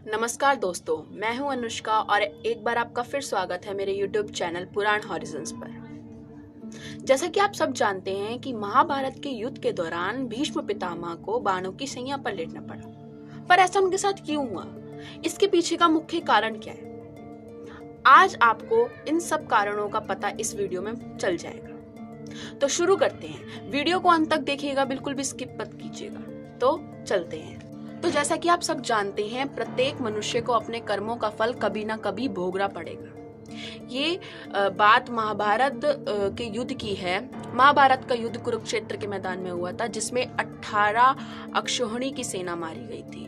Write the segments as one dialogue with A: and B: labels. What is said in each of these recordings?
A: नमस्कार दोस्तों, मैं हूं अनुष्का और एक बार आपका फिर स्वागत है मेरे YouTube चैनल पुराण हॉरिजन्स पर। जैसा कि आप सब जानते हैं कि महाभारत के युद्ध के दौरान भीष्म पितामह को बाणों की सैया पर लेटना पड़ा। पर ऐसा उनके साथ क्यों हुआ? इसके पीछे का मुख्य कारण क्या है? आज आपको इन सब कारणों का पता इस वीडियो में चल जाएगा। तो शुरू करते हैं। वीडियो को अंत तक देखिएगा, बिल्कुल भी स्किप मत कीजिएगा। तो चलते हैं। तो जैसा कि आप सब जानते हैं, प्रत्येक मनुष्य को अपने कर्मों का फल कभी ना कभी भोगना पड़ेगा। ये बात महाभारत के युद्ध की है। महाभारत का युद्ध कुरुक्षेत्र के मैदान में हुआ था, जिसमें 18 अक्षौहिणी की सेना मारी गई थी।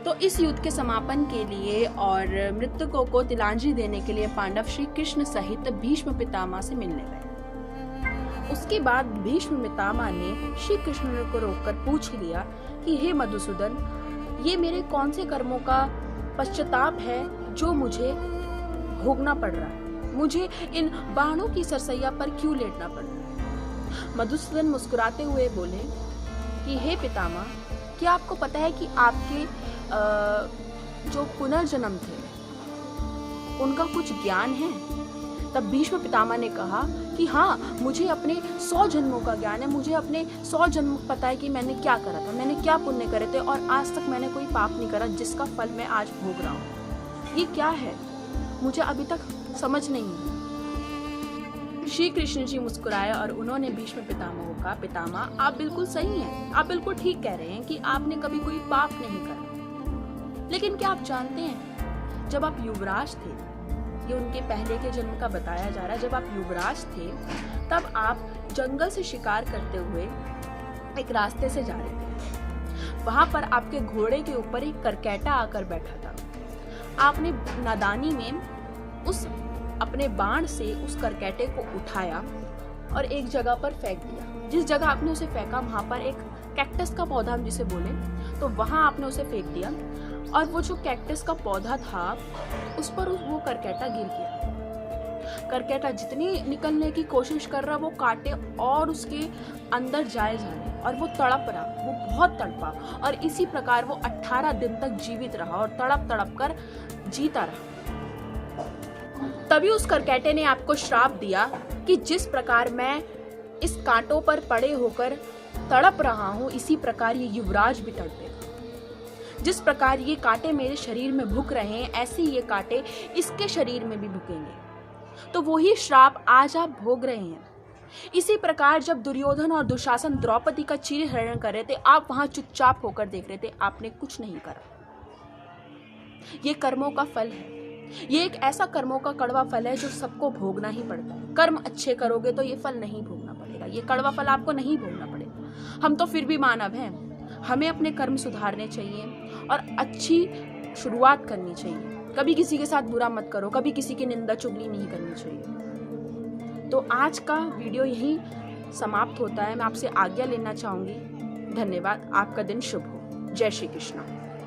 A: तो इस युद्ध के समापन के लिए और मृतकों को तिलांजलि देने के लिए पांडव श्री कृष्ण सहित भीष्म पितामह से मिलने गए। उसके बाद भीष्म पितामह ने श्री कृष्ण को रोककर पूछ लिया कि हे मधुसूदन, ये मेरे कौन से कर्मों का पश्चाताप है जो मुझे भोगना पड़ रहा है? मुझे इन बाणों की सरसैया पर क्यों लेटना पड़ रहा है? मधुसूदन मुस्कुराते हुए बोले कि हे पितामह, क्या आपको पता है कि आपके जो पुनर्जन्म थे उनका कुछ ज्ञान है? तब भीष्म पितामह ने कहा कि हाँ, मुझे अपने 100 जन्मों का ज्ञान है। मुझे अपने 100 जन्म पता है कि मैंने क्या करा था, मैंने क्या पुण्य करे थे, और आज तक मैंने कोई पाप नहीं करा जिसका फल मैं आज भोग रहा हूँ। ये क्या है, मुझे अभी तक समझ नहीं है। श्री कृष्ण जी मुस्कुराए और उन्होंने भीष्म पितामह को कहा, पितामह, आप बिल्कुल सही हैं। आप बिल्कुल ठीक कह रहे हैं कि आपने कभी कोई पाप नहीं करा। लेकिन क्या आप जानते हैं, जब आप युवराज थे, ये उनके पहले के जन्म का बताया जा रहा है, जब आप युवराज थे तब आप जंगल से शिकार करते हुए एक रास्ते से जा रहे थे। वहां पर आपके घोड़े के ऊपर एक करकेटा आकर बैठा था। आपने नादानी में उस अपने बाण से उस करकेटे को उठाया और एक जगह पर फेंक दिया। जिस जगह आपने उसे फेंका वहां पर एक कैक्टस का पौधा, हम जिसे बोले, तो वहां आपने उसे फेंक दिया और वो जो कैक्टस का पौधा था उस पर वो करकेटा गिर गया। करकेटा जितनी निकलने की कोशिश कर रहा, वो कांटे और उसके अंदर जाए जा रहे और वो तड़प रहा, वो बहुत तड़पा और इसी प्रकार वो 18 दिन तक जीवित रहा और तड़प तड़प कर जीता रहा। तभी उस करकेटे ने आपको श्राप दिया कि जिस प्रकार मैं इस कांटों पर पड़े होकर तड़प रहा हूं, इसी प्रकार ये युवराज भी तड़पेगा। जिस प्रकार ये कांटे मेरे शरीर में भुक रहे हैं, ऐसे ये कांटे इसके शरीर में भी भुकेंगे। तो वही श्राप आज आप भोग रहे हैं। इसी प्रकार जब दुर्योधन और दुशासन द्रौपदी का चीरहरण कर रहे थे, आप वहां चुपचाप होकर देख रहे थे, आपने कुछ नहीं करा। ये कर्मों का फल है। ये एक ऐसा कर्मों का कड़वा फल है जो सबको भोगना ही पड़ता है। कर्म अच्छे करोगे तो ये फल नहीं भोगना पड़ेगा, ये कड़वा फल आपको नहीं भोगना पड़ेगा। हम तो फिर भी मानव हैं, हमें अपने कर्म सुधारने चाहिए और अच्छी शुरुआत करनी चाहिए। कभी किसी के साथ बुरा मत करो, कभी किसी की निंदा चुगली नहीं करनी चाहिए। तो आज का वीडियो यहीं समाप्त होता है। मैं आपसे आज्ञा लेना चाहूंगी। धन्यवाद। आपका दिन शुभ हो। जय श्री कृष्ण।